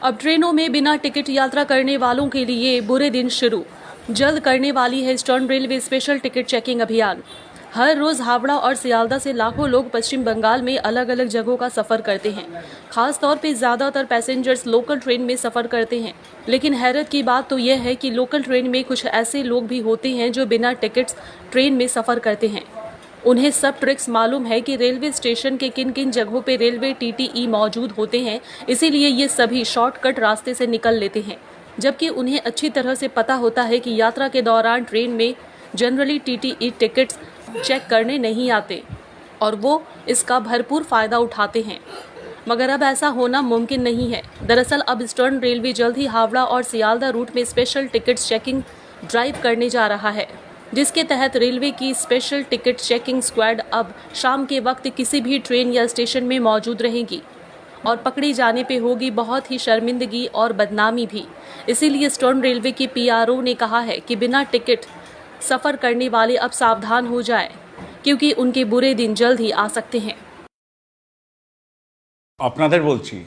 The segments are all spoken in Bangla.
अब ट्रेनों में बिना टिकट यात्रा करने वालों के लिए बुरे दिन शुरू। जल्द करने वाली है eastern railway special ticket checking अभियान। हर रोज हावड़ा और सियालदा से लाखों लोग पश्चिम बंगाल में अलग अलग जगहों का सफर करते हैं। खास तौर पे ज्यादातर पैसेंजर्स लोकल ट्रेन में सफर करते हैं, लेकिन हैरत की बात तो यह है कि लोकल ट्रेन में कुछ ऐसे लोग भी होते हैं जो बिना टिकट्स ट्रेन में सफर करते हैं। उन्हें सब ट्रिक्स मालूम है कि रेलवे स्टेशन के किन किन जगहों पे रेलवे टीटीई मौजूद होते हैं, इसीलिए ये सभी शॉर्टकट रास्ते से निकल लेते हैं, जबकि उन्हें अच्छी तरह से पता होता है कि यात्रा के दौरान ट्रेन में जनरली टीटीई टिकट्स चेक करने नहीं आते और वो इसका भरपूर फायदा उठाते हैं। मगर अब ऐसा होना मुमकिन नहीं है। दरअसल अब ईस्टर्न रेलवे जल्द ही हावड़ा और सियालदा रूट में स्पेशल टिकट चेकिंग ड्राइव करने जा रहा है, जिसके तहत रेलवे की स्पेशल टिकट चेकिंग स्क्वाड अब शाम के वक्त किसी भी ट्रेन या स्टेशन में मौजूद रहेगी और पकड़ी जाने पे होगी बहुत ही शर्मिंदगी और बदनामी भी। इसीलिए ईस्टर्न रेलवे के पीआरओ ने कहा है कि बिना टिकट सफर करने वाले अब सावधान हो जाएं, क्योंकि उनके बुरे दिन जल्द ही आ सकते हैं। আপনাদের বলছি,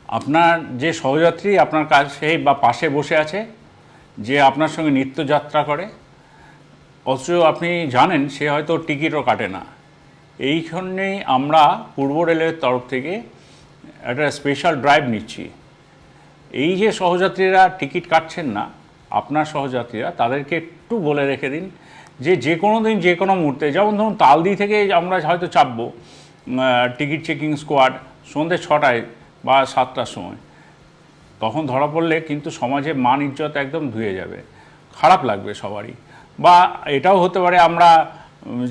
আপনার যে সহযাত্রী আপনার কাছে বা পাশে বসে আছে, যে আপনার সঙ্গে নিত্যযাত্রা করে, অথচ আপনি জানেন সে হয়তো টিকিটও কাটে না, এইখানেই আমরা পূর্ব রেলের তরফ থেকে একটা স্পেশাল ড্রাইভ নিচ্ছি। এই যে সহযাত্রীরা টিকিট কাটছেন না, আপনার সহযাত্রীরা, তাদেরকে একটু বলে রেখে দিন যে যে কোনো দিন যে কোনো মুহূর্তে, যেমন ধরুন তালদি থেকে আমরা হয়তো চাপবো টিকিট চেকিং স্কোয়াড সন্ধ্যে 6টায় বা 7টার সময়, তখন ধরা পড়লে কিন্তু সমাজে মান ইজ্জত একদম ধুয়ে যাবে, খারাপ লাগবে সবারই। বা এটাও হতে পারে আমরা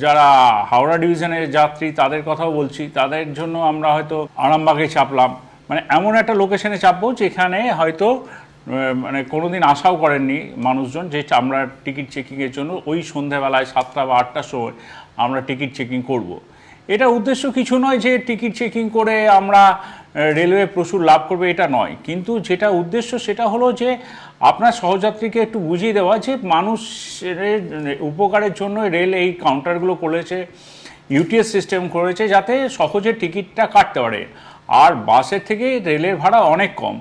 যারা হাওড়া ডিভিশনের যাত্রী তাদের কথাও বলছি, তাদের জন্য আমরা হয়তো আরামবাগে চাপলাম, মানে এমন একটা লোকেশনে চাপবো যেখানে হয়তো মানে কোনো দিন আশাও করেননি মানুষজন যে আমরা টিকিট চেকিংয়ের জন্য ওই সন্ধ্যাবেলায় 7টা বা 8টার সময় আমরা টিকিট চেকিং করব। এটা উদ্দেশ্য কিছু নয় যে টিকিট চেকিং করে আমরা রেলওয়ে প্রচুর লাভ করবে, এটা নয়। কিন্তু যেটা উদ্দেশ্য সেটা হলো যে আপনার সহযাত্রীকে একটু বুঝিয়ে দেওয়া যে মানুষের উপকারের জন্য রেল এই কাউন্টারগুলো করেছে, ইউটিএস সিস্টেম করেছে যাতে সহজে টিকিটটা কাটতে পারে। আর বাসের থেকে রেলের ভাড়া অনেক কম,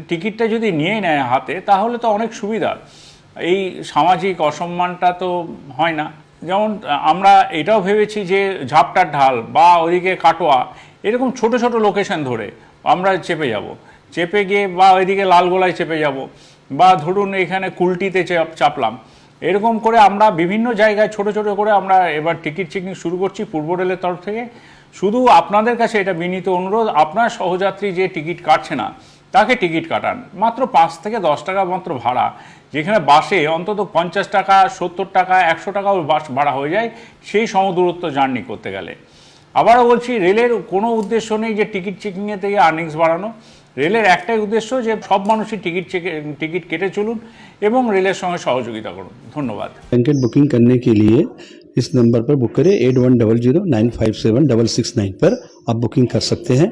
টিকিটটা যদি নিয়ে নেয় হাতে তাহলে তো অনেক সুবিধা, এই সামাজিক অসম্মানটা তো হয় না। যেমন আমরা এটাও ভেবেছি যে ঝাপটার ঢাল বা ওইদিকে কাটোয়া, এরকম ছোট ছোট লোকেশন ধরে আমরা চেপে যাব, চেপে গিয়ে বা ওইদিকে লালগোলায় চেপে যাব, বা ধরুন এখানে কুলটিতে চাপলাম, এরকম করে আমরা বিভিন্ন জায়গায় ছোট ছোট করে আমরা এবার টিকিট চেকিং শুরু করছি পূর্ব রেলের তরফ থেকে। শুধু আপনাদের কাছে এটা বিনীত অনুরোধ, আপনার সহযাত্রী যে টিকিট কাটছে না তাকে টিকিট কাটান, মাত্র 5 থেকে 10 টাকা মাত্র ভাড়া, যেখানে বাসে অন্তত 50 টাকা 70 টাকা 100 টাকাও বাস ভাড়া হয়ে যায় সেই সমদূরত্ব জার্নি করতে গেলে। আবারও বলছি, রেলের কোনো উদ্দেশ্য নেই যে টিকিট চেকিংয়ে থেকে আর্নিংস বাড়ানো। রেলের একটাই উদ্দেশ্য যে সব মানুষই টিকিট কেটে চলুন এবং রেলের সঙ্গে সহযোগিতা করুন। ধন্যবাদ। टिकट बुकिंग करने के लिए इस नंबर पर बुक करें 8100957669 पर आप बुकिंग कर सकते हैं।